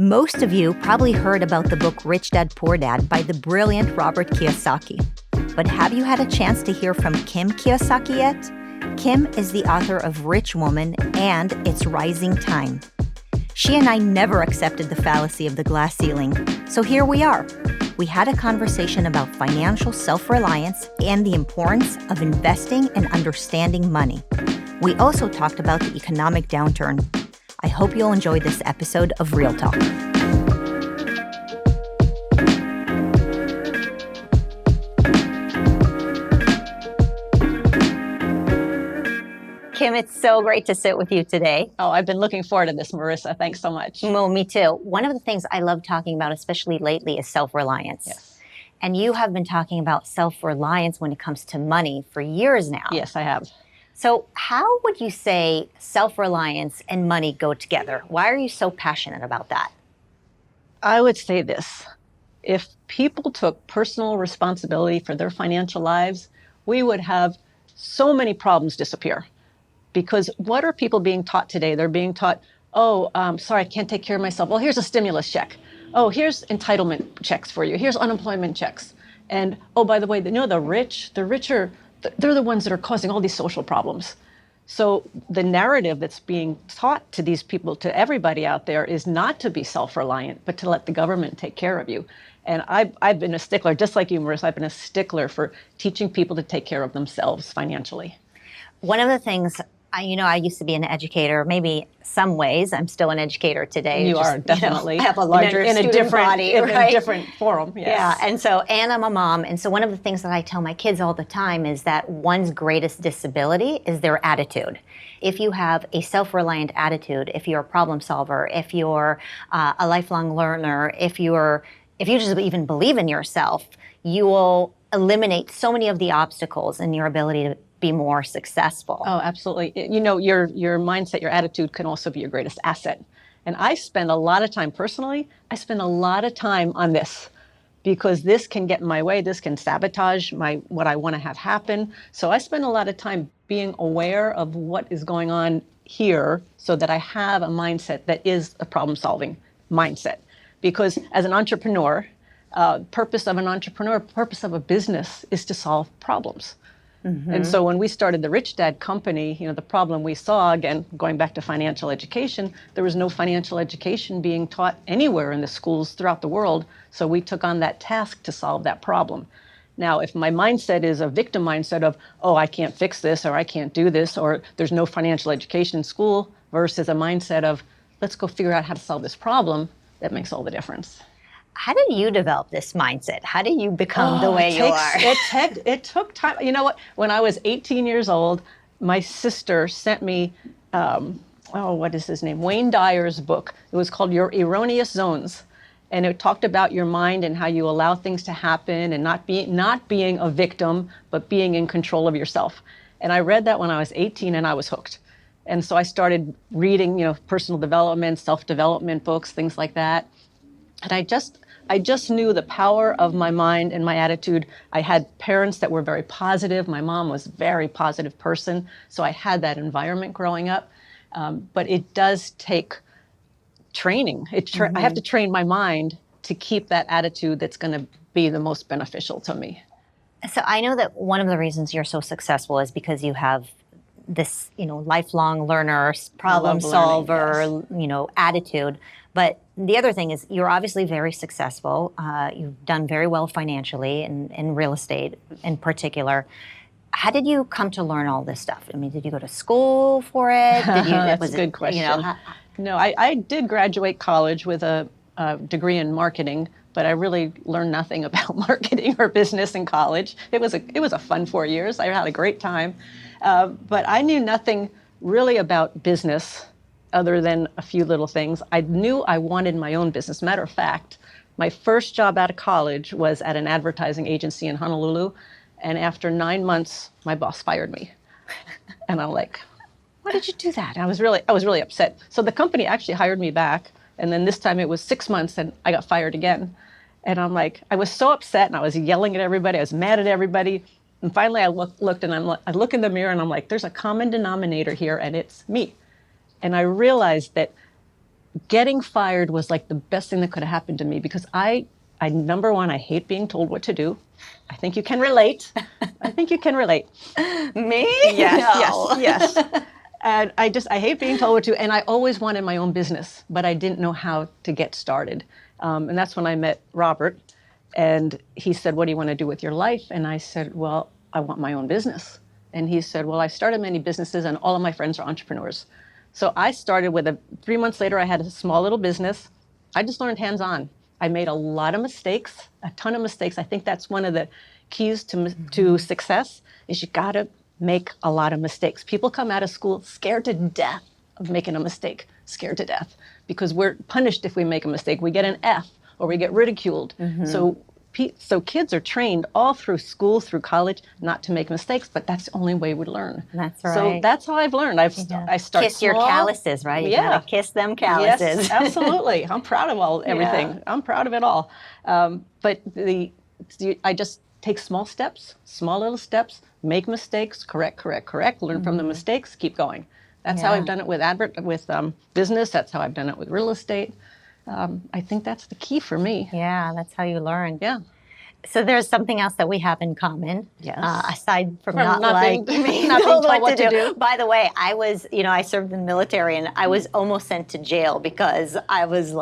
Most of you probably heard about the book Rich Dad Poor Dad by the brilliant Robert Kiyosaki. But have you had a chance to hear from Kim Kiyosaki yet? Kim is the author of Rich Woman and It's Rising Time. She and I never accepted the fallacy of the glass ceiling, so here we are. We had a conversation about financial self-reliance and the importance of investing and understanding money. We also talked about the economic downturn. I hope you'll enjoy this episode of Real Talk. Kim, it's so great to sit with you today. Oh, I've been looking forward to this, Marissa. Thanks so much. Well, me too. One of the things I love talking about, especially lately, is self-reliance. Yes. And you have been talking about self-reliance when it comes to money for years now. Yes, I have. So how would you say self-reliance and money go together? Why are you so passionate about that? I would say this. If people took personal responsibility for their financial lives, we would have so many problems disappear. Because what are people being taught today? They're being taught, sorry, I can't take care of myself. Well, here's a stimulus check. Oh, here's entitlement checks for you. Here's unemployment checks. And, oh, by the way, the rich, they're the ones that are causing all these social problems. So the narrative that's being taught to these people, to everybody out there, is not to be self-reliant, but to let the government take care of you. And I've been a stickler, just like you, Marissa, I've been a stickler for teaching people to take care of themselves financially. One of the things, I used to be an educator, maybe some ways. I'm still an educator today. You are, definitely. I have a larger in a student body, in right? a different forum, yes. Yeah, and I'm a mom. And so one of the things that I tell my kids all the time is that one's greatest disability is their attitude. If you have a self-reliant attitude, if you're a problem solver, if you're a lifelong learner, if you just even believe in yourself, you will eliminate so many of the obstacles in your ability to be more successful. Oh, absolutely. Your mindset, your attitude can also be your greatest asset. And I spend a lot of time personally, on this because this can get in my way. This can sabotage what I want to have happen. So I spend a lot of time being aware of what is going on here so that I have a mindset that is a problem-solving mindset. Because as an entrepreneur, purpose of a business is to solve problems. Mm-hmm. And so when we started the Rich Dad company, the problem we saw, again, going back to financial education, there was no financial education being taught anywhere in the schools throughout the world. So we took on that task to solve that problem. Now, if my mindset is a victim mindset of, I can't fix this, or I can't do this, or there's no financial education in school, versus a mindset of, let's go figure out how to solve this problem, that makes all the difference. How did you develop this mindset? How do you become the way you are? It took time. You know what? When I was 18 years old, my sister sent me, what is his name? Wayne Dyer's book. It was called Your Erroneous Zones. And it talked about your mind and how you allow things to happen and not being a victim, but being in control of yourself. And I read that when I was 18 and I was hooked. And so I started reading, personal development, self-development books, things like that. And I just knew the power of my mind and my attitude. I had parents that were very positive. My mom was a very positive person. So I had that environment growing up. But it does take training. Mm-hmm. I have to train my mind to keep that attitude that's going to be the most beneficial to me. So I know that one of the reasons you're so successful is because you have this, lifelong learner, problem solver, yes. Attitude. But the other thing is you're obviously very successful. You've done very well financially in real estate in particular. How did you come to learn all this stuff? I mean, did you go to school for it? That's a good question. No, I did graduate college with a degree in marketing, but I really learned nothing about marketing or business in college. It was a fun 4 years. I had a great time. But I knew nothing really about business other than a few little things. I knew I wanted my own business. Matter of fact, my first job out of college was at an advertising agency in Honolulu. And after 9 months, my boss fired me. And I'm like, why did you do that? And I was really upset. So the company actually hired me back. And then this time it was 6 months and I got fired again. And I'm like, I was so upset and I was yelling at everybody. I was mad at everybody. And finally I looked and I look in the mirror and I'm like, there's a common denominator here and it's me. And I realized that getting fired was like the best thing that could have happened to me, because number one, I hate being told what to do. I think you can relate. I think you can relate. Me? Yes, No. yes, yes. And I hate being told what to do. And I always wanted my own business, but I didn't know how to get started. And that's when I met Robert. And he said, what do you want to do with your life? And I said, well, I want my own business. And he said, well, I started many businesses and all of my friends are entrepreneurs. So I started with 3 months later, I had a small little business. I just learned hands-on. I made a lot of mistakes, a ton of mistakes. I think that's one of the keys to success is you got to make a lot of mistakes. People come out of school scared to death of making a mistake, scared to death, because we're punished if we make a mistake. We get an F or we get ridiculed. So kids are trained all through school, through college, not to make mistakes, but that's the only way we learn. That's right. So that's how I've learned. I start kiss your small. calluses, right? You gotta kiss them calluses. Yes, absolutely. I'm proud of everything. Yeah. I'm proud of it all. But I just take small steps, small little steps, make mistakes, correct, learn from the mistakes, keep going. That's how I've done it with business. That's how I've done it with real estate. I think that's the key for me. Yeah, that's how you learn. Yeah. So there's something else that we have in common. Yes. Aside from not being told what to do. By the way, I served in the military and I was almost sent to jail because I was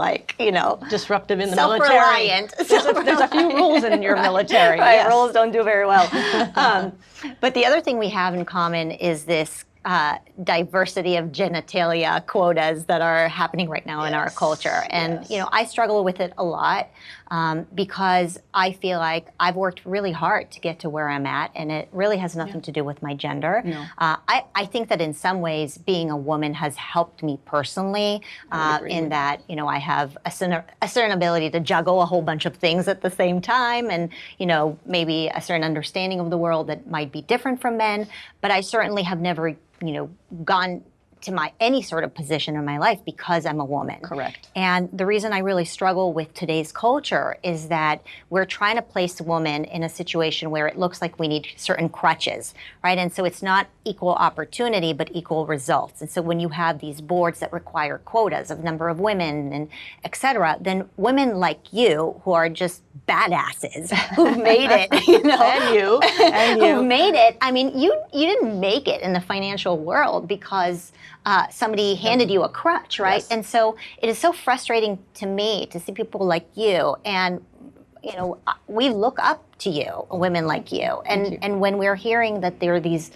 disruptive in the self-reliant. military. There's a few rules in your military. Right, yes. Rules don't do very well. But the other thing we have in common is this diversity of genitalia quotas that are happening right now in our culture. And, I struggle with it a lot because I feel like I've worked really hard to get to where I'm at, and it really has nothing to do with my gender. No. I think that in some ways being a woman has helped me personally in that, I have a certain ability to juggle a whole bunch of things at the same time, and, maybe a certain understanding of the world that might be different from men, but I certainly have never gone to any sort of position in my life because I'm a woman. Correct. And the reason I really struggle with today's culture is that we're trying to place a woman in a situation where it looks like we need certain crutches, right? And so it's not equal opportunity, but equal results. And so when you have these boards that require quotas of number of women and et cetera, then women like you who are just badasses who've made it, and you, who've made it. I mean, you didn't make it in the financial world because somebody handed you a crutch, right? Yes. And so it is so frustrating to me to see people like you, and we look up to you, women like you, and when we're hearing that there are these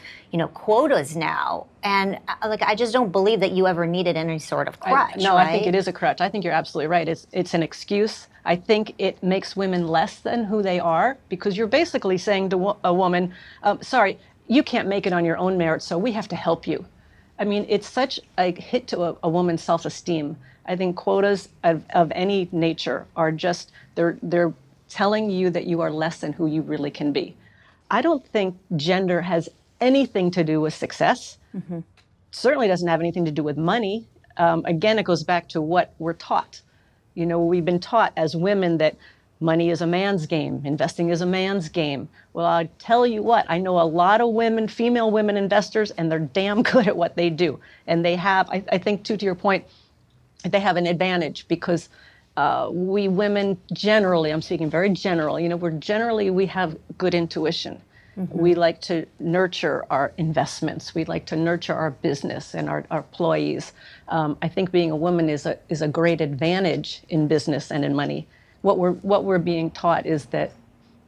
quotas now, and I just don't believe that you ever needed any sort of crutch. Right? I think it is a crutch. I think you're absolutely right. It's an excuse. I think it makes women less than who they are, because you're basically saying to a woman, sorry, you can't make it on your own merit, so we have to help you. I mean, it's such a hit to a woman's self-esteem. I think quotas of any nature are just, they're telling you that you are less than who you really can be. I don't think gender has anything to do with success. Mm-hmm. Certainly doesn't have anything to do with money. Again, it goes back to what we're taught. We've been taught as women that money is a man's game, investing is a man's game. Well, I tell you what, I know a lot of women, female women investors, and they're damn good at what they do. And they have, I think, to your point, they have an advantage because we women generally, I'm speaking very general, we have good intuition. Mm-hmm. We like to nurture our investments. We like to nurture our business and our employees. I think being a woman is a great advantage in business and in money. What we're being taught is that,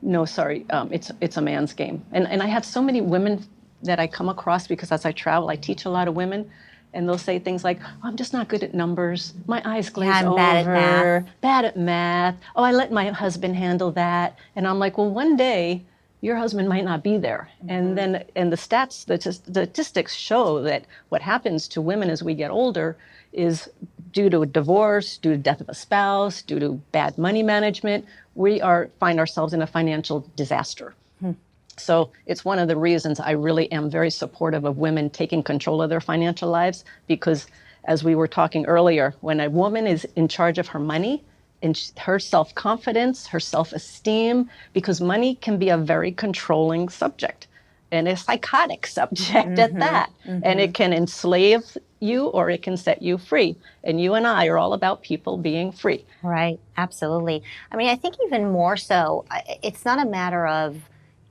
it's a man's game. And I have so many women that I come across because as I travel, I teach a lot of women, and they'll say things like, I'm just not good at numbers. My eyes glaze over. Bad at math. Oh, I let my husband handle that. And I'm like, well, one day your husband might not be there. Mm-hmm. And the statistics show that what happens to women as we get older is due to a divorce, due to death of a spouse, due to bad money management, we find ourselves in a financial disaster. Hmm. So it's one of the reasons I really am very supportive of women taking control of their financial lives, because as we were talking earlier, when a woman is in charge of her money and her self-confidence, her self-esteem, because money can be a very controlling subject and a psychotic subject at that. Mm-hmm. And it can enslave you or it can set you free. And you and I are all about people being free. Right. Absolutely. I mean, I think even more so, it's not a matter of,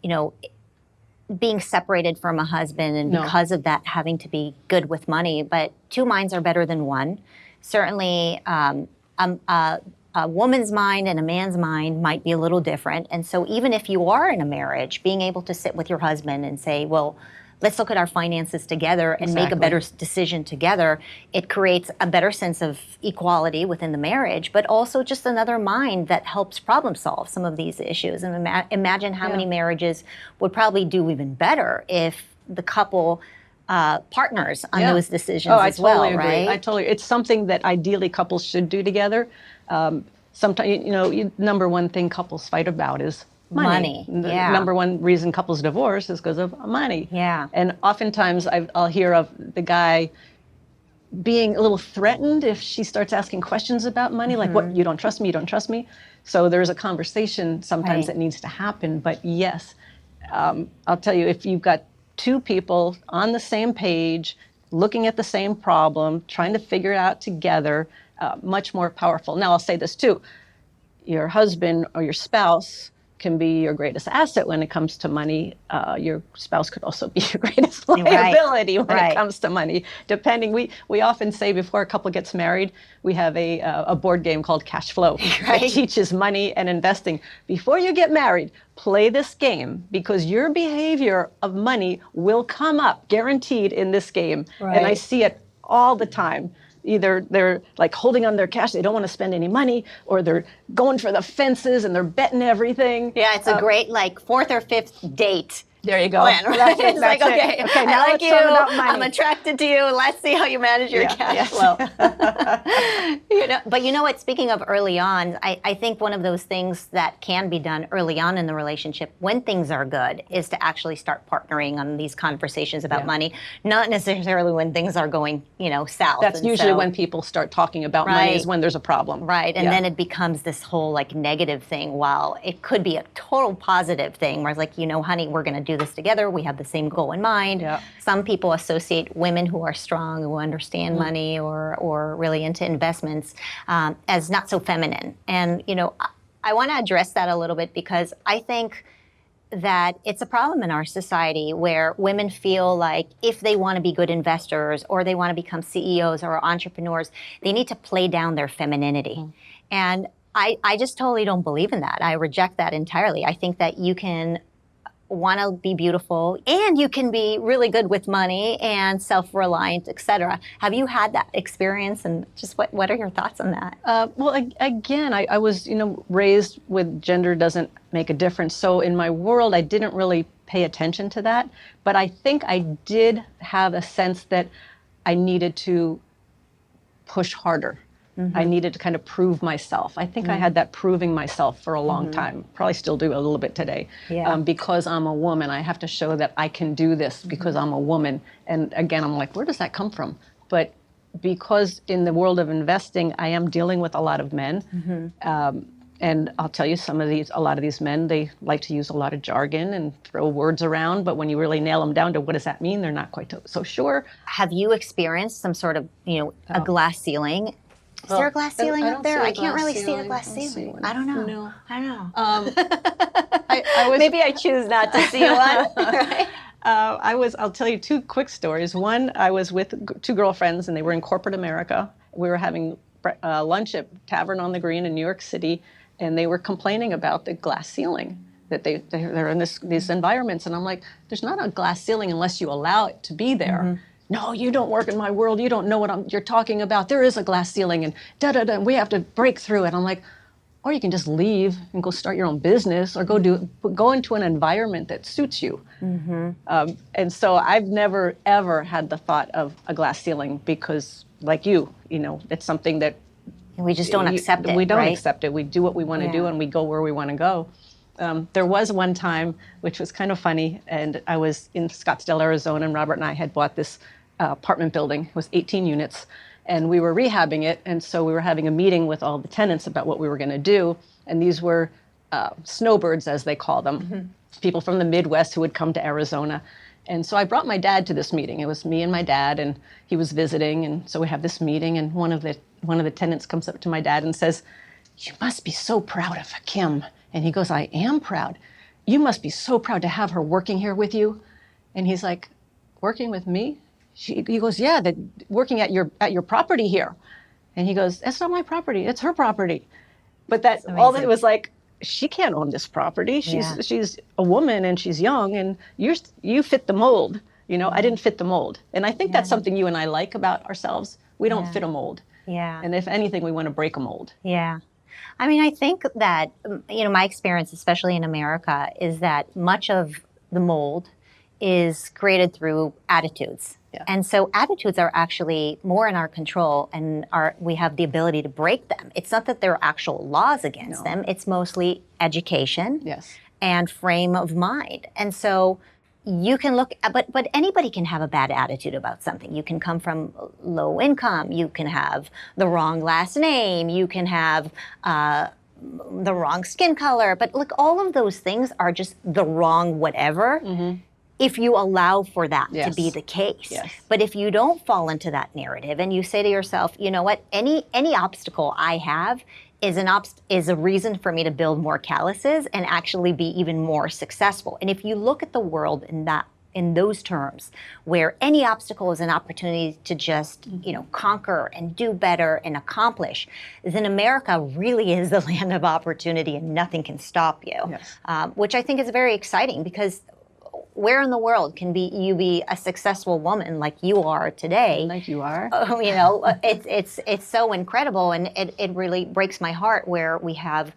you know, being separated from a husband and No. because of that having to be good with money, but two minds are better than one. Certainly, a woman's mind and a man's mind might be a little different. And so even if you are in a marriage, being able to sit with your husband and say, well, let's look at our finances together and make a better decision together, it creates a better sense of equality within the marriage, but also just another mind that helps problem solve some of these issues. And imagine how many marriages would probably do even better if the couple partners on those decisions as well, totally agree. right? I totally. It's something that ideally couples should do together. Sometimes, number one thing couples fight about is money. The number one reason couples divorce is because of money. Yeah. And oftentimes I'll hear of the guy being a little threatened if she starts asking questions about money, like, what, you don't trust me, you don't trust me. So there's a conversation sometimes that needs to happen. But yes, I'll tell you, if you've got two people on the same page, looking at the same problem, trying to figure it out together, much more powerful. Now, I'll say this too. Your husband or your spouse can be your greatest asset when it comes to money. Your spouse could also be your greatest liability when it comes to money. Depending, we often say before a couple gets married, we have a board game called Cash Flow that teaches money and investing. Before you get married, play this game because your behavior of money will come up, guaranteed, in this game. And I see it all the time. Either they're like holding on their cash, they don't want to spend any money, or they're going for the fences and they're betting everything. Yeah, it's a great like fourth or fifth date. There you go. Plan, right? It's like, okay, now I like let's you, talk about money. I'm attracted to you, let's see how you manage your cash flow. But you know what, speaking of early on, I think one of those things that can be done early on in the relationship when things are good is to actually start partnering on these conversations about money, not necessarily when things are going, south. That's usually when people start talking about money is when there's a problem. Right, and then it becomes this whole like negative thing, while it could be a total positive thing where it's like, honey, we're going to do this together. We have the same goal in mind. Yeah. Some people associate women who are strong, who understand money or really into investments as not so feminine. And, I want to address that a little bit because I think that it's a problem in our society where women feel like if they want to be good investors or they want to become CEOs or entrepreneurs, they need to play down their femininity. And I just totally don't believe in that. I reject that entirely. I think that you can want to be beautiful and you can be really good with money and self-reliant, etc. Have you had that experience, and just what are your thoughts on that? Well, again, I was raised with gender doesn't make a difference. So in my world, I didn't really pay attention to that. But I think I did have a sense that I needed to push harder. I needed to kind of prove myself. I think I had that proving myself for a long time. Probably still do a little bit today. Yeah. Because I'm a woman, I have to show that I can do this because I'm a woman. And again, I'm like, where does that come from? But because in the world of investing, I am dealing with a lot of men. And I'll tell you, a lot of these men, they like to use a lot of jargon and throw words around. But when you really nail them down to what does that mean, they're not quite so sure. Have you experienced some sort of, a glass ceiling? Is there a glass ceiling up there? I can't really see a glass ceiling. I don't know. No. I don't know. I was, maybe I choose not to see one. Right? I'll tell you two quick stories. One, I was with two girlfriends and they were in corporate America. We were having lunch at Tavern on the Green in New York City, and they were complaining about the glass ceiling, that they're in these environments. And I'm like, there's not a glass ceiling unless you allow it to be there. No, you don't work in my world. You don't know what you're talking about. There is a glass ceiling and da-da-da, and we have to break through it. I'm like, or you can just leave and go start your own business or go into an environment that suits you. And so I've never, ever had the thought of a glass ceiling because, like you, it's something that we just don't accept it. We don't accept it. We do what we want to do and we go where we want to go. There was one time, which was kind of funny, and I was in Scottsdale, Arizona, and Robert and I had bought this apartment building. It was 18 units, and we were rehabbing it, and so we were having a meeting with all the tenants about what we were going to do, and these were snowbirds, as they call them, people from the Midwest who would come to Arizona. And so I brought my dad to this meeting. It was me and my dad, and he was visiting. And so we have this meeting, and one of the tenants comes up to my dad and says, "You must be so proud of Kim." And he goes, "I am proud. You must be so proud to have her working here with you." And he's like, "Working with me?" He goes, "Yeah, working at your property here." And he goes, "That's not my property. It's her property." But that all that was like, she can't own this property. She's a woman and she's young, and you fit the mold. I didn't fit the mold. And I think that's something you and I like about ourselves. We don't fit a mold. Yeah. And if anything, we want to break a mold. Yeah. I mean, I think that, my experience, especially in America, is that much of the mold is created through attitudes. Yeah. And so attitudes are actually more in our control, and we have the ability to break them. It's not that there are actual laws against them. It's mostly education and frame of mind. And so you can look, but anybody can have a bad attitude about something. You can come from low income. You can have the wrong last name. You can have the wrong skin color. But look, all of those things are just the wrong whatever. Mm-hmm. If you allow for that to be the case. Yes. But if you don't fall into that narrative and you say to yourself, you know what, any obstacle I have is a reason for me to build more calluses and actually be even more successful. And if you look at the world in those terms, where any obstacle is an opportunity to just, conquer and do better and accomplish, then America really is the land of opportunity and nothing can stop you. Yes. Which I think is very exciting, because where in the world can you be a successful woman like you are today? Like you are. It's so incredible, and it really breaks my heart where we have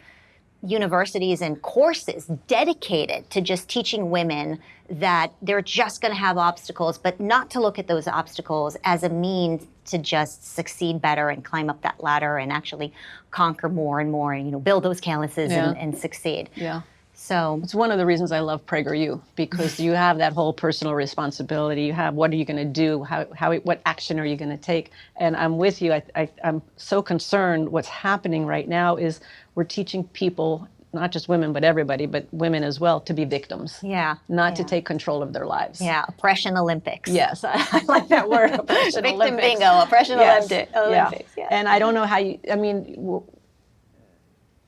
universities and courses dedicated to just teaching women that they're just going to have obstacles, but not to look at those obstacles as a means to just succeed better and climb up that ladder and actually conquer more and more and build those calluses and succeed. Yeah. So it's one of the reasons I love PragerU, because you have that whole personal responsibility. You have, what are you going to do? What action are you going to take? And I'm with you. I'm so concerned. What's happening right now is we're teaching people, not just women, but everybody, but women as well, to be victims. Yeah. Not to take control of their lives. Yeah. Oppression Olympics. Yes. I like that word. Oppression Victim Olympics. bingo. Oppression Olympics. Yeah. Yes. And I don't know how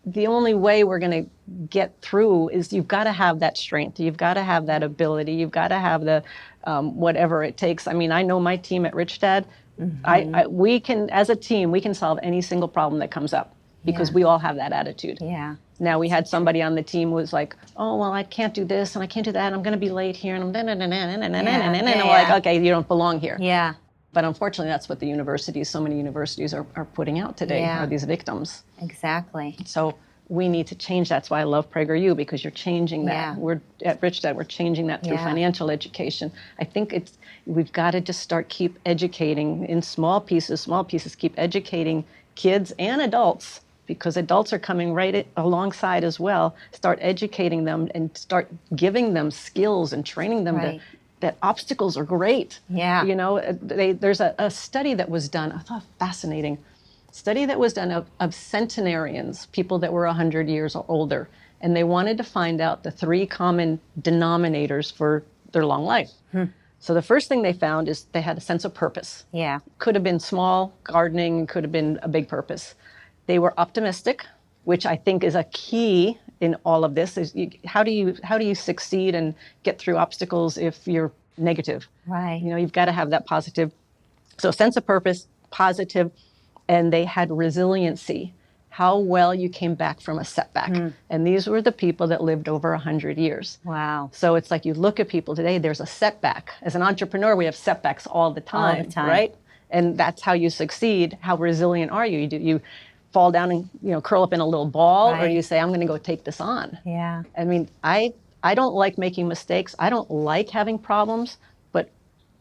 the only way we're going to get through is you've got to have that strength. You've got to have that ability. You've got to have the whatever it takes. I mean, I know my team at Rich Dad, we can, as a team, we can solve any single problem that comes up because we all have that attitude. Yeah. Now, we had somebody on the team who was like, "Oh, well, I can't do this and I can't do that. I'm going to be late here." And I'm like, "Okay, you don't belong here." Yeah. But unfortunately, that's what so many universities are putting out today, are these victims. Exactly. So we need to change that. That's why I love PragerU, because you're changing that. Yeah. We're at Rich Dad, we're changing that through financial education. I think we've got to just keep educating in small pieces, keep educating kids and adults, because adults are coming right alongside as well. Start educating them and start giving them skills and training them that obstacles are great. Yeah. There's a study that was done, I thought fascinating, study that was done of centenarians, people that were 100 years or older, and they wanted to find out the 3 common denominators for their long life. So the first thing they found is they had a sense of purpose. Yeah. Could Could have been small, gardening, could have been a big purpose. They were optimistic, which I think is a key in all of this. How do you succeed and get through obstacles if you're negative? Right. You've got to have that positive. So sense of purpose, positive, and they had resiliency, how well you came back from a setback. And these were the people that lived over 100 years. Wow. So it's like you look at people today, there's a setback. As an entrepreneur, we have setbacks all the time, right? And that's how you succeed. How resilient are you? You fall down and curl up in a little ball, or you say, I'm going to go take this on. Yeah. I mean, I don't like making mistakes. I don't like having problems, but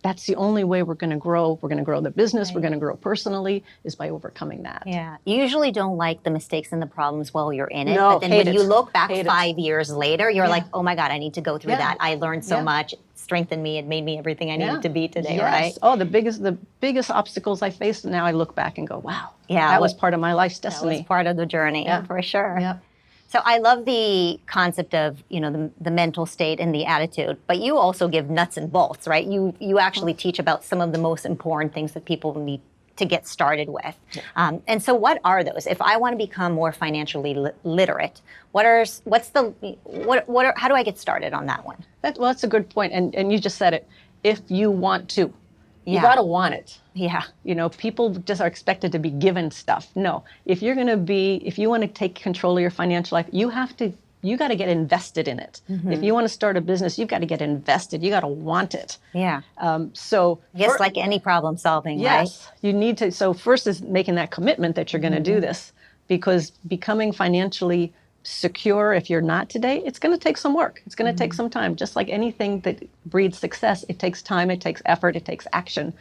that's the only way we're going to grow. We're going to grow the business. We're going to grow personally, is by overcoming that. Yeah. You usually don't like the mistakes and the problems while you're in it. No, but then when you look back Hate 5 years later, you're like, oh my God, I need to go through that. I learned so much. It strengthened me. It made me everything I needed to be today, right? Oh, the biggest obstacles I faced, now I look back and go, wow, that was part of my life's destiny. That was part of the journey, for sure. Yeah. So I love the concept of, the mental state and the attitude, but you also give nuts and bolts, right? You actually teach about some of the most important things that people need to get started with. Yeah. And so what are those? If I want to become more financially literate, how do I get started on that one? That's a good point. And you just said it. If you want to, you Yeah. got to want it. Yeah. People just are expected to be given stuff. No, if you want to take control of your financial life, you got to get invested in it. Mm-hmm. If you want to start a business, you've got to get invested. You got to want it. Yeah. Yes, like any problem solving, yes, right? Yes, you need to. So first is making that commitment that you're going to do this, because becoming financially secure, if you're not today, it's going to take some work. It's going to take some time. Just like anything that breeds success, it takes time, it takes effort, it takes action.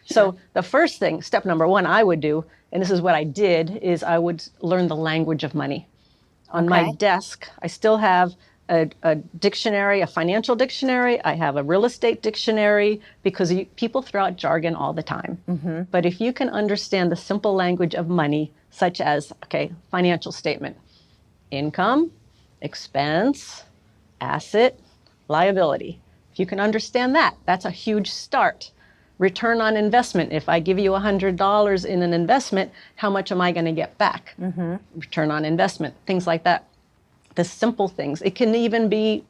Sure. So the first thing, step number one I would do, and this is what I did, is I would learn the language of money. On my desk, I still have a dictionary, a financial dictionary. I have a real estate dictionary, because people throw out jargon all the time. Mm-hmm. But if you can understand the simple language of money, such as, financial statement, income, expense, asset, liability. If you can understand that, that's a huge start. Return on investment. If I give you $100 in an investment, how much am I going to get back? Mm-hmm. Return on investment, things like that. The simple things. It can even be,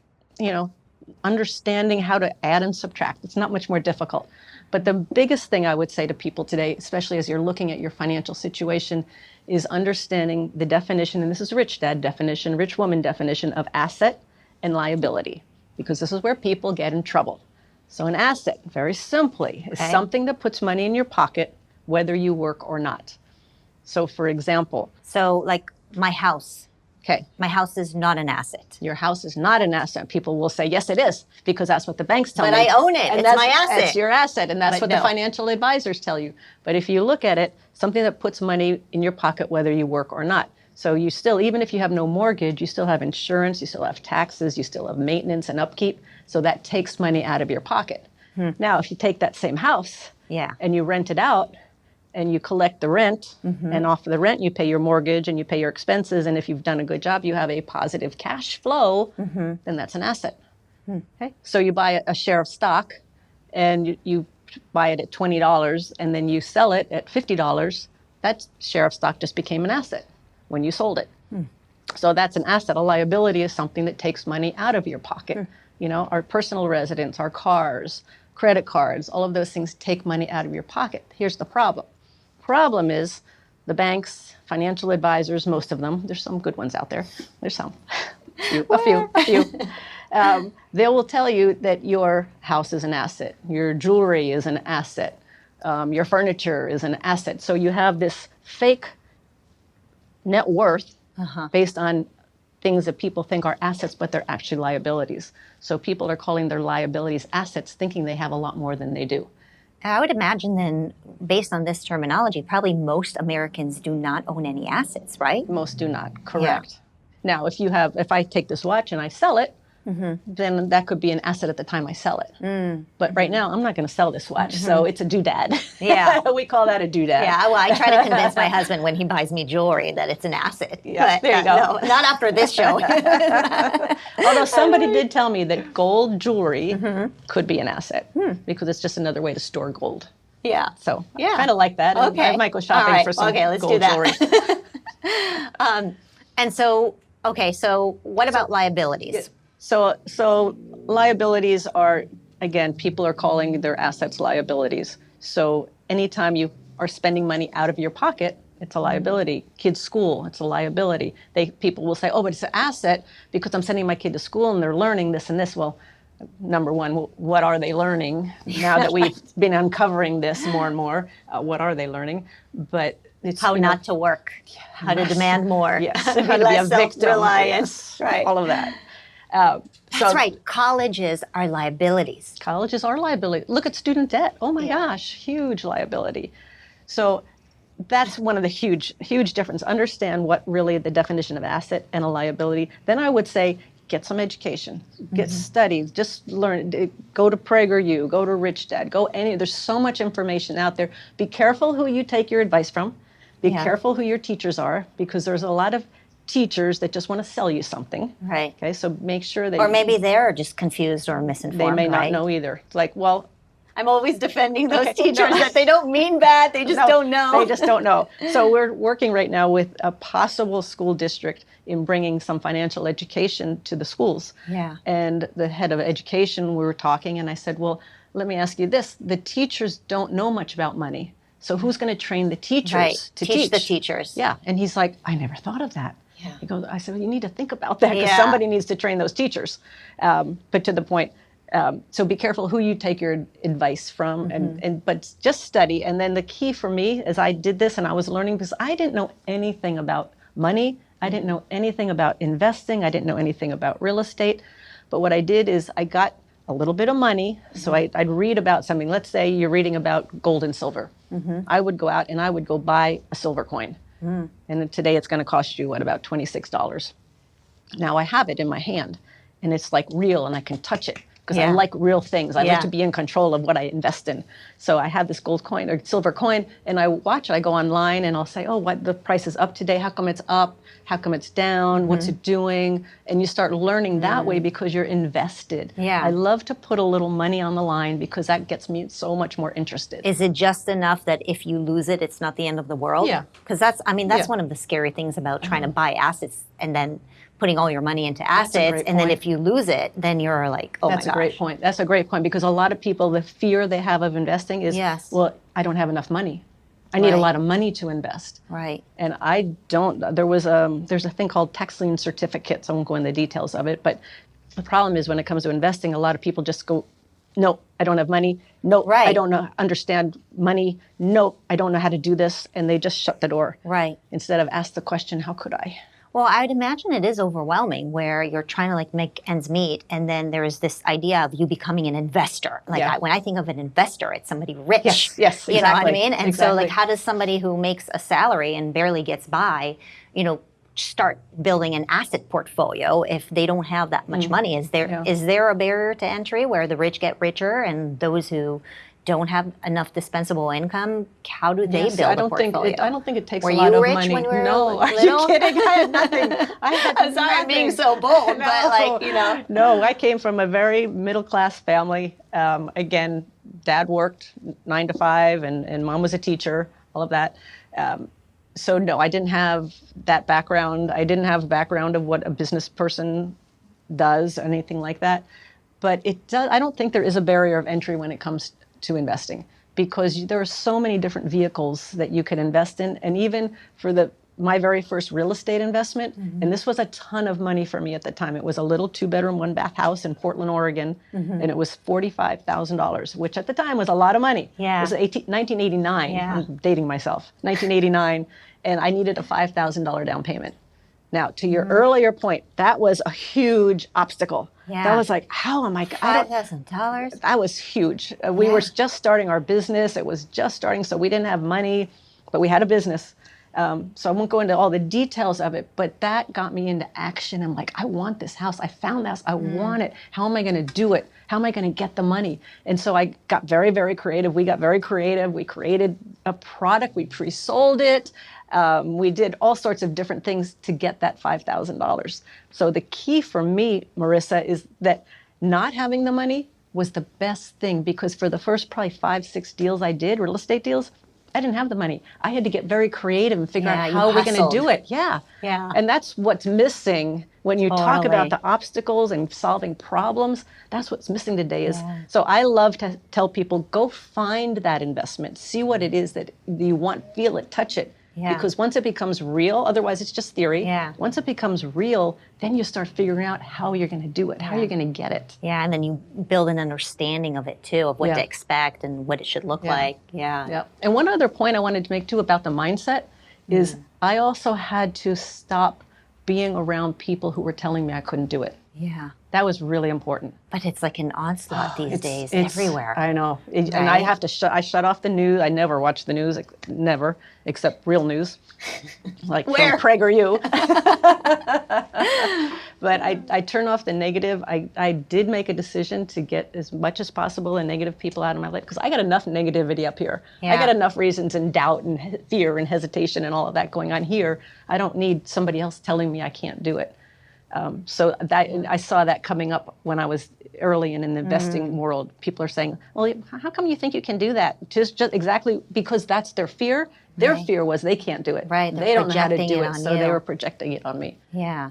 understanding how to add and subtract. It's not much more difficult. But the biggest thing I would say to people today, especially as you're looking at your financial situation, is understanding the definition, and this is rich dad definition, rich woman definition of asset and liability, because this is where people get in trouble. So an asset, very simply, is something that puts money in your pocket, whether you work or not. So for example. So like my house. Okay. My house is not an asset. Your house is not an asset. People will say, yes, it is, because that's what the banks tell me. But I own it. It's my asset. It's your asset, and that's what the financial advisors tell you. But if you look at it, something that puts money in your pocket, whether you work or not. So you still, even if you have no mortgage, you still have insurance, you still have taxes, you still have maintenance and upkeep. So that takes money out of your pocket. Now, if you take that same house and you rent it out, and you collect the rent, and off of the rent, you pay your mortgage and you pay your expenses. And if you've done a good job, you have a positive cash flow, then that's an asset. Okay. So you buy a share of stock, and you buy it at $20, and then you sell it at $50. That share of stock just became an asset when you sold it. So that's an asset. A liability is something that takes money out of your pocket. Our personal residence, our cars, credit cards, all of those things take money out of your pocket. Here's the problem. Problem is the banks, financial advisors, most of them, there's some good ones out there. There's some, a few. They will tell you that your house is an asset. Your jewelry is an asset. Your furniture is an asset. So you have this fake net worth based on things that people think are assets, but they're actually liabilities. So people are calling their liabilities assets, thinking they have a lot more than they do. I would imagine then, based on this terminology, probably most Americans do not own any assets, right? Most do not, correct. Yeah. Now, if I take this watch and I sell it, then that could be an asset at the time I sell it. But right now, I'm not going to sell this watch, so it's a doodad. Yeah. We call that a doodad. Yeah, well, I try to convince my husband when he buys me jewelry that it's an asset. Yeah, but, there you go. No, not after this show. Although somebody did tell me that gold jewelry could be an asset, because it's just another way to store gold. Yeah. So I kind of like that. Okay. I might go shopping for some let's gold do that. jewelry. And so what about liabilities? So liabilities are, again, people are calling their assets liabilities. So anytime you are spending money out of your pocket, it's a liability. Kids' school, it's a liability. People will say, oh, but it's an asset because I'm sending my kid to school and they're learning this and this. Well, number one, what are they learning? Now that we've been uncovering this more and more, what are they learning? But it's how not to work, how to demand more, how to be a victim, right? All of that. That's right. Colleges are liabilities. Colleges are liability. Look at student debt. Oh my gosh, huge liability. So that's one of the huge difference. Understand what really the definition of asset and a liability. Then I would say get some education, get studies, just learn. Go to PragerU, go to Rich Dad, there's so much information out there. Be careful who you take your advice from. Be careful who your teachers are, because there's a lot of teachers that just want to sell you something. Right. Okay, so make sure that Or maybe they're just confused or they misinformed, may not right? know either. It's like, well, I'm always defending those Okay, teachers no. that they don't mean bad, they just don't know. They just don't know. So we're working right now with a possible school district in bringing some financial education to the schools. Yeah. And the head of education, we were talking, and I said, well, let me ask you this. The teachers don't know much about money. So who's going to train the teachers Right. to Teach the teachers. Yeah. And he's like, I never thought of that. Yeah. He goes, I said, well, you need to think about that because Yeah. somebody needs to train those teachers. But to the point, so be careful who you take your advice from, but just study. And then the key for me is I did this and I was learning because I didn't know anything about money. I didn't know anything about investing. I didn't know anything about real estate. But what I did is I got a little bit of money. So I'd read about something. Let's say you're reading about gold and silver. I would go out and I would go buy a silver coin. And then today it's going to cost you, about $26. Now I have it in my hand and it's like real and I can touch it. Because I like real things. I like to be in control of what I invest in. So I have this gold coin or silver coin and I watch it. I go online and I'll say, oh, what the price is up today. How come it's up? How come it's down? What's it doing? And you start learning that way because you're invested. Yeah. I love to put a little money on the line because that gets me so much more interested. Is it just enough that if you lose it, it's not the end of the world? Yeah. Because that's one of the scary things about trying to buy assets and then putting all your money into assets, and then if you lose it, then you're like, oh my gosh. That's a great point. That's a great point because a lot of people, the fear they have of investing is, well, I don't have enough money. I need a lot of money to invest. Right. And I don't. There's a thing called tax lien certificates. I won't go into the details of it, but the problem is when it comes to investing, a lot of people just go, no, I don't have money. No, I don't understand money. No, I don't know how to do this. And they just shut the door. Right. Instead of ask the question, how could I? Well, I'd imagine it is overwhelming where you're trying to like make ends meet, and then there's this idea of you becoming an investor. Like when I think of an investor, it's somebody rich. Yes, exactly. You know what I mean? And so like how does somebody who makes a salary and barely gets by, start building an asset portfolio if they don't have that much money? Is there a barrier to entry where the rich get richer and those who don't have enough dispensable income, how do they build a portfolio? I don't think it takes were a lot of money. Were you rich when you were No, are little? you kidding? I had nothing. I'm sorry I'm being so bold, but No, I came from a very middle-class family. Again, dad worked 9 to 5 and mom was a teacher, all of that. So no, I didn't have that background. I didn't have a background of what a business person does, anything like that. But I don't think there is a barrier of entry when it comes to investing because there are so many different vehicles that you can invest in. And even for my very first real estate investment, and this was a ton of money for me at the time. It was a little 2-bedroom, 1-bath house in Portland, Oregon, and it was $45,000, which at the time was a lot of money. Yeah. It was 1989. Yeah. I'm dating myself. 1989, and I needed a $5,000 down payment. Now, to your earlier point, that was a huge obstacle. Yeah. That was like, how am I? $5,000? That was huge. We were just starting our business. It was just starting, so we didn't have money, but we had a business. So I won't go into all the details of it, but that got me into action. I'm like, I want this house. I found this. I want it. How am I going to do it? How am I going to get the money? And so I got very, very creative. We got very creative. We created a product. We pre-sold it. We did all sorts of different things to get that $5,000. So the key for me, Marissa, is that not having the money was the best thing because for the first probably 5-6 deals I did, real estate deals, I didn't have the money. I had to get very creative and figure out how we're going to do it. Yeah. And that's what's missing when you talk about the obstacles and solving problems. That's what's missing today so I love to tell people, go find that investment, see what it is that you want, feel it, touch it. Yeah. Because once it becomes real, otherwise it's just theory. Yeah. Once it becomes real, then you start figuring out how you're going to do it, how you're going to get it. Yeah, and then you build an understanding of it too, of what to expect and what it should look like. Yeah. And one other point I wanted to make too about the mindset is I also had to stop being around people who were telling me I couldn't do it. Yeah. That was really important. But it's like an onslaught these days everywhere. I know. And I have to I shut off the news. I never watch the news, never, except real news, like from PragerU. But I turn off the negative. I did make a decision to get as much as possible the negative people out of my life, because I got enough negativity up here. I got enough reasons and doubt and fear and hesitation and all of that going on here. I don't need somebody else telling me I can't do it. So that I saw that coming up when I was early in the investing world. People are saying, well, how come you think you can do that? Just exactly because that's their fear. Their fear was they can't do it. Right. They don't know how to do it. So you. they were projecting it on me. Yeah.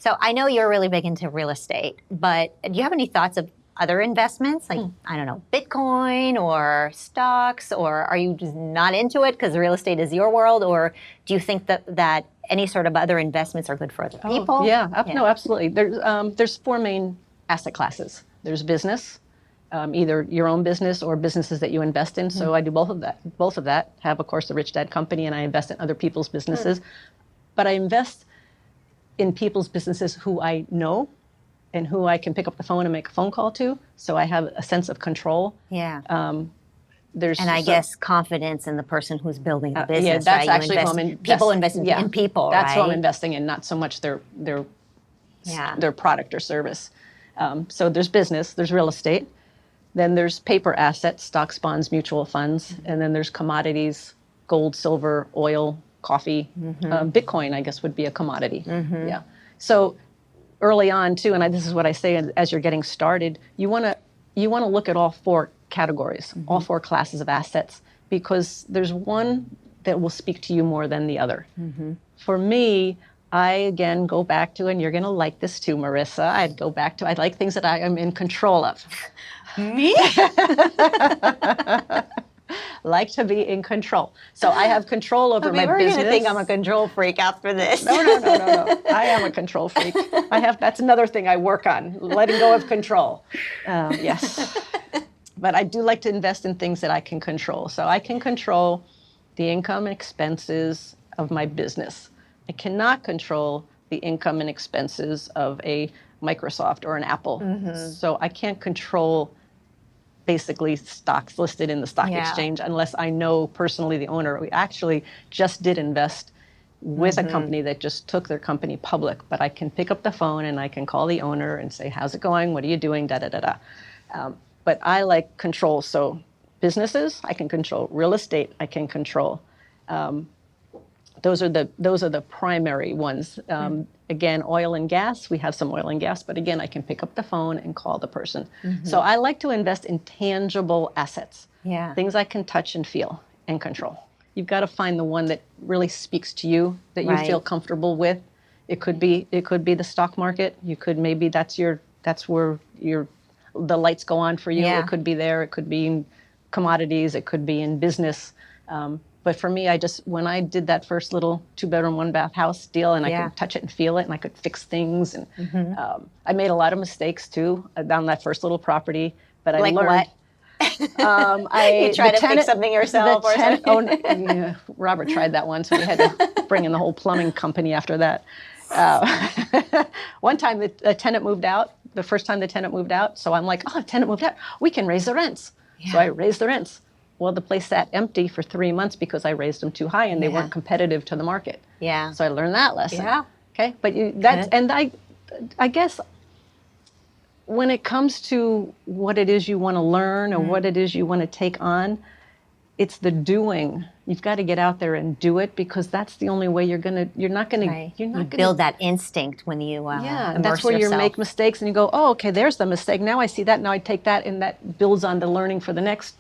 So I know you're really big into real estate, but do you have any thoughts of other investments? Like, I don't know, Bitcoin or stocks, or are you just not into it because real estate is your world? Or do you think that any sort of other investments are good for other people? No, absolutely. There's four main asset classes. There's business, either your own business or businesses that you invest in. So I do both of that. Have, of course, the Rich Dad Company, and I invest in other people's businesses. But I invest in people's businesses who I know and who I can pick up the phone and make a phone call to. So I have a sense of control. Yeah. I guess confidence in the person who's building the business. Yeah, that's right? actually who I'm investing. People invest in people, That's right? who I'm investing in, not so much their product or service. So there's business, there's real estate, then there's paper assets, stocks, bonds, mutual funds, and then there's commodities, gold, silver, oil, coffee. Bitcoin, I guess, would be a commodity. Yeah. So early on too, and this is what I say as you're getting started, you want to look at all four categories, all four classes of assets, because there's one that will speak to you more than the other. For me, I again go back to, and you're going to like this too, Marissa, I like things that I am in control of. Me? Like to be in control. So I have control over my business. We're going to think I'm a control freak after this. No. I am a control freak. That's another thing I work on, letting go of control. Yes. But I do like to invest in things that I can control. So I can control the income and expenses of my business. I cannot control the income and expenses of a Microsoft or an Apple. So I can't control basically stocks listed in the stock exchange unless I know personally the owner. We actually just did invest with a company that just took their company public, but I can pick up the phone and I can call the owner and say, how's it going? What are you doing? But I like control. So businesses, I can control. Real estate, I can control. Those are the primary ones. Again, oil and gas, we have some oil and gas, but again, I can pick up the phone and call the person. So I like to invest in tangible assets, things I can touch and feel and control. You've got to find the one that really speaks to you, that you feel comfortable with. It could be the stock market. You could, maybe that's where the lights go on for you. It could be there. It could be in commodities. It could be in business. But for me, when I did that first little 2-bedroom, 1-bath house deal, and I could touch it and feel it, and I could fix things, and I made a lot of mistakes too on that first little property. But I learned. What? You tried to fix something yourself, or something? Robert tried that once. We had to bring in the whole plumbing company after that. One time the tenant moved out. The first time the tenant moved out, so I'm like, the tenant moved out. We can raise the rents. So I raised the rents. Well, the place sat empty for 3 months because I raised them too high and they weren't competitive to the market. So I learned that lesson. Okay, but I guess when it comes to what it is you want to learn or what it is you want to take on, it's the doing. You've got to get out there and do it, because that's the only way you're not going to build that instinct when you that's where you make mistakes and you go, okay, there's the mistake. Now I see that. Now I take that, and that builds on the learning for the next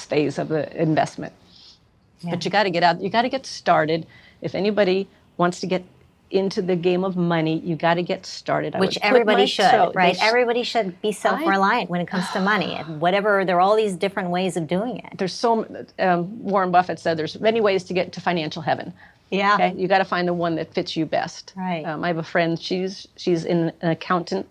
phase of the investment. But you got to get out. You got to get started. If anybody wants to get into the game of money, you got to get started. Which everybody should, right? Everybody should be self-reliant when it comes to money. And whatever, there are all these different ways of doing it. There's Warren Buffett said there's many ways to get to financial heaven. Okay? You got to find the one that fits you best. Right. I have a friend, she's an accountant.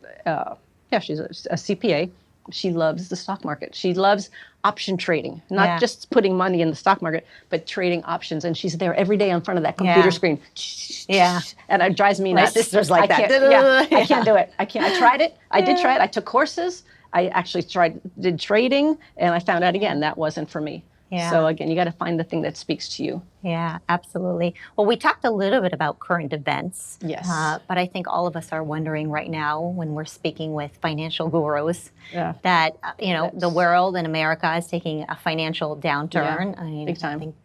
She's a CPA. She loves the stock market. She loves option trading, not just putting money in the stock market, but trading options. And she's there every day in front of that computer screen. And it drives me nuts. My sister's like that. I can't do it. I tried it. I did try it. I took courses. I actually did trading, and I found out again that wasn't for me. Yeah. So again, you got to find the thing that speaks to you. Yeah, absolutely. Well, we talked a little bit about current events. Yes. But I think all of us are wondering right now when we're speaking with financial gurus Yeah. that, the world and America is taking a financial downturn. Yeah, I mean, big time. I think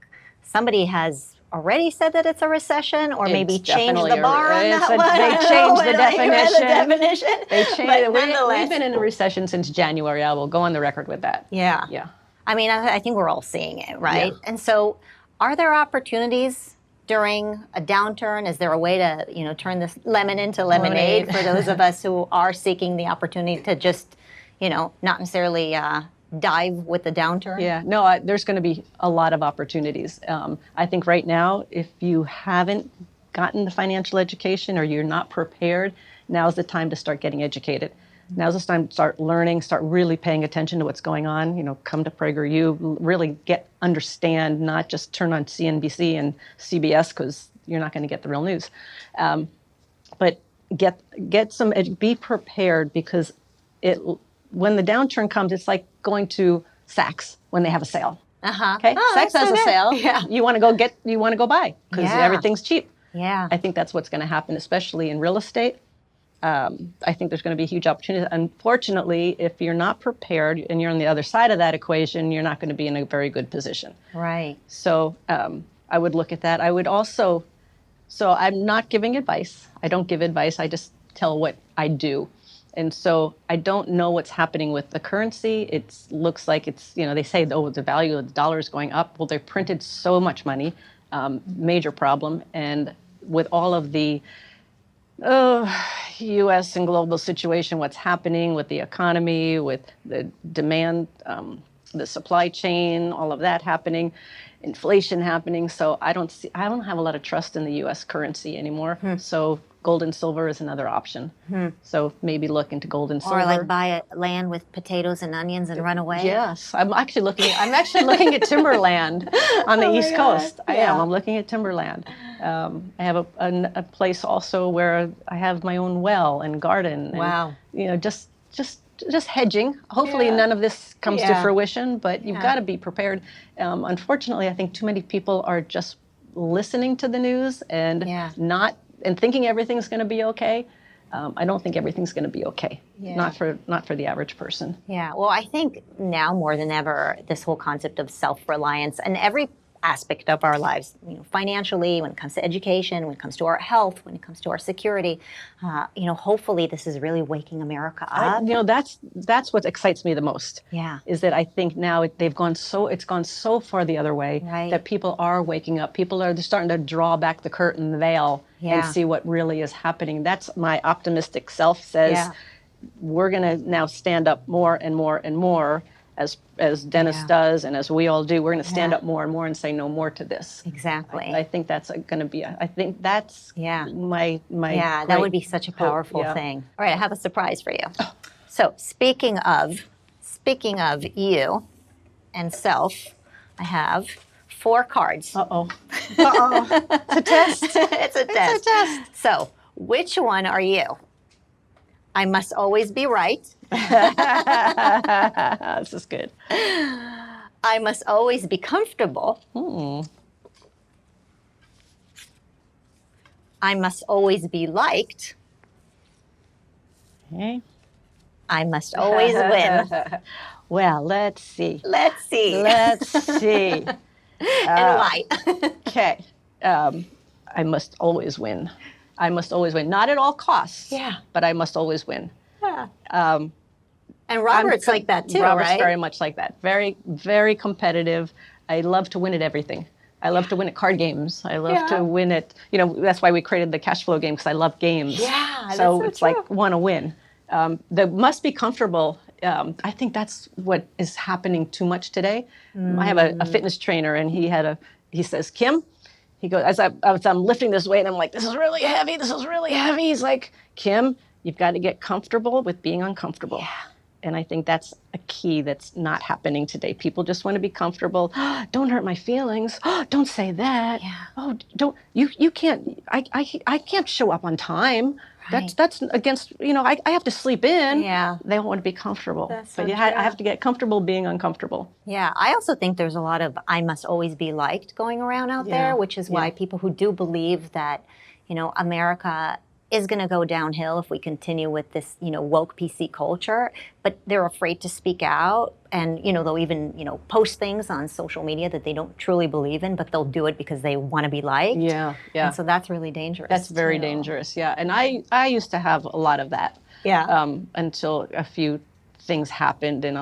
somebody has already said that it's a recession or maybe It's changed definitely the bar on that one. They changed the definition. They changed. Nonetheless. We've been in a recession since January. I will go on the record with that. Yeah. Yeah. I mean, I think we're all seeing it, right? Yeah. And so, are there opportunities during a downturn? Is there a way to, turn this lemon into lemonade for those of us who are seeking the opportunity to just, not necessarily dive with the downturn? Yeah. No, there's going to be a lot of opportunities. I think right now, if you haven't gotten the financial education or you're not prepared, now's the time to start getting educated. Now's the time to start learning, start really paying attention to what's going on. Come to PragerU, really understand, not just turn on CNBC and CBS because you're not going to get the real news. But get some, be prepared because when the downturn comes, it's like going to Saks when they have a sale. Okay, Saks has a sale. Yeah. You want to go buy because everything's cheap. Yeah. I think that's what's going to happen, especially in real estate. I think there's going to be a huge opportunity. Unfortunately, if you're not prepared and you're on the other side of that equation, you're not going to be in a very good position. Right. So I would look at that. I would also, so I'm not giving advice. I don't give advice. I just tell what I do. And so I don't know what's happening with the currency. It looks like they say, the value of the dollar is going up. Well, they printed so much money, major problem. And with all of the U.S. and global situation, what's happening with the economy, with the demand, the supply chain, all of that happening, inflation happening. So I don't have a lot of trust in the U.S. currency anymore. So gold and silver is another option. So maybe look into gold and silver. Or like buy a land with potatoes and onions and run away. Yes, I'm actually looking at timberland on the East Coast. I am. I'm looking at timberland. I have a place also where I have my own well and garden. Wow. And, just hedging. Hopefully none of this comes to fruition, but you've got to be prepared. Unfortunately, I think too many people are just listening to the news and and thinking everything's going to be okay. I don't think everything's going to be okay. Not for the average person. Yeah. Well, I think now more than ever, this whole concept of self-reliance and every aspect of our lives, financially, when it comes to education, when it comes to our health, when it comes to our security, hopefully this is really waking America up. That's what excites me the most. Yeah. Is that I think now it's gone so far the other way that people are waking up. People are starting to draw back the curtain, the veil, and see what really is happening. That's my optimistic self says we're going to now stand up more and more and more. As Dennis does and as we all do, we're going to stand up more and more and say no more to this. Exactly. I think that's going to be, I think that's my that would be such a powerful thing. All right, I have a surprise for you. So speaking of you and self, I have 4 cards. Uh-oh. It's a test. It's a test. So which one are you? I must always be right. This is good. I must always be comfortable. I must always be liked. Okay. I must always win. Well, let's see. Let's see. And why? Okay. I must always win. I must always win. Not at all costs. Yeah. But I must always win. Yeah. And Robert's like that too, Robert's right? very much like that. Very, very competitive. I love to win at everything. I love to win at card games. I love to win at, that's why we created the cash flow game because I love games. Yeah, so that's it's like want to win. The must be comfortable. I think that's what is happening too much today. I have a fitness trainer and he says, Kim, he goes, as I'm lifting this weight and I'm like, this is really heavy. He's like, Kim, you've got to get comfortable with being uncomfortable. And I think that's a key that's not happening today. People just want to be comfortable. Don't hurt my feelings. Don't say that. Yeah. Oh, don't you can't. I can't show up on time. Right. That's against. I have to sleep in. Yeah. They don't want to be comfortable. That's so But I have to get comfortable being uncomfortable. Yeah, I also think there's a lot of I must always be liked going around out there, which is why people who do believe that, America is going to go downhill if we continue with this, woke PC culture, but they're afraid to speak out. And, they'll even, post things on social media that they don't truly believe in, but they'll do it because they want to be liked. Yeah. And so that's really dangerous. That's very dangerous. Yeah. And I used to have a lot of that. Yeah. Until a few things happened, and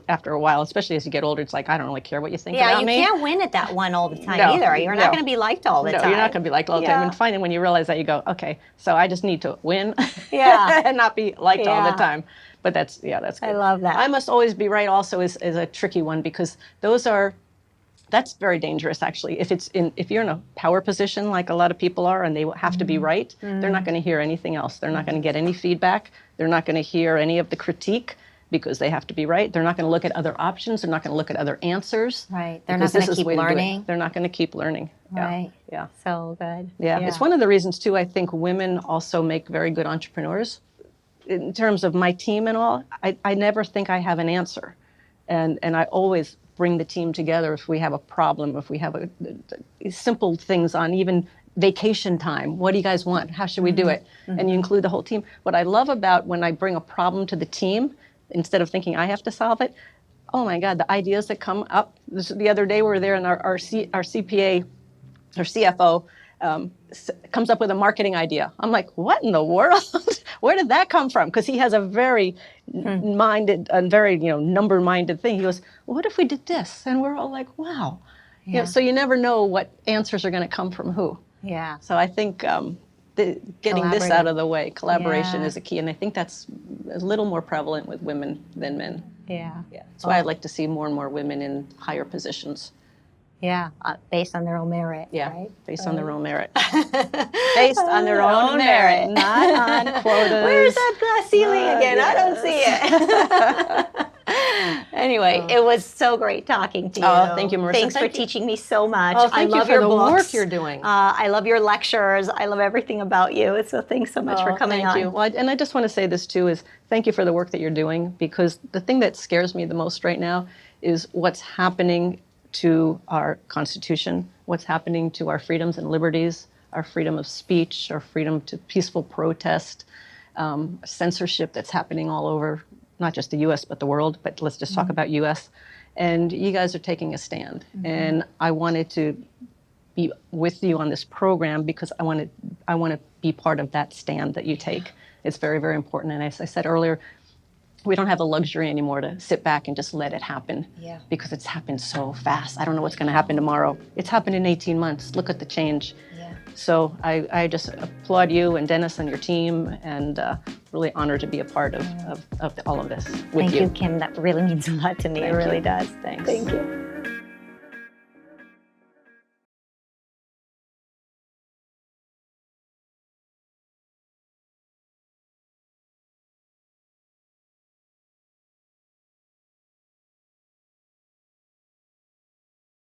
after a while, especially as you get older, it's like, I don't really care what you think about me. Yeah, you can't win at that one all the time either. You're not going to be liked all the time. No, you're not going to be liked all the time. And finally, when you realize that, you go, okay, so I just need to win and not be liked all the time. But that's good. I love that. I must always be right also is a tricky one, because that's very dangerous, actually. If you're in a power position like a lot of people are, and they have to be right, they're not going to hear anything else. They're not going to get any feedback. They're not going to hear any of the critique, because they have to be right. They're not going to look at other options. They're not going to look at other answers. Right. They're not going to keep learning. They're not going to keep learning. Right. Yeah. So good. Yeah. It's one of the reasons, too, I think women also make very good entrepreneurs. In terms of my team and all, I never think I have an answer. And I always bring the team together if we have a problem, if we have simple things on even vacation time. What do you guys want? How should we do it? And you include the whole team. What I love about when I bring a problem to the team, instead of thinking I have to solve it, oh my God, the ideas that come up. The other day we were there, and our CPA, our CFO, comes up with a marketing idea. I'm like, what in the world? Where did that come from? Because he has a very minded and very number-minded thing. He goes, well, what if we did this? And we're all like, wow. Yeah. So you never know what answers are going to come from who. Yeah. So I think getting this out of the way, collaboration is a key, and I think that's a little more prevalent with women than men. Yeah. That's why I'd like to see more and more women in higher positions. Yeah, based on their own merit. Yeah, right? Based on their own merit. Based on their own merit, not on quotas. Where's that glass ceiling again? I don't see it. Anyway, it was so great talking to you. Oh, thank you, Marissa. Thanks for teaching me so much. Oh, thank I love you for your the books. work you're doing. I love your lectures. I love everything about you. So thanks so much for coming on. Thank you. Well, and I just want to say this too, is thank you for the work that you're doing, because the thing that scares me the most right now is what's happening to our Constitution, what's happening to our freedoms and liberties, our freedom of speech, our freedom to peaceful protest, censorship that's happening all over, not just the U.S., but the world, but let's just talk about U.S. And you guys are taking a stand. And I wanted to be with you on this program because I want to be part of that stand that you take. It's very, very important. And as I said earlier, we don't have the luxury anymore to sit back and just let it happen, because it's happened so fast. I don't know what's going to happen tomorrow. It's happened in 18 months. Look at the change. So I just applaud you and Dennis and your team, and really honored to be a part of all of this with you. Thank you, Kim. That really means a lot to me. It really does. Thanks. Thank you.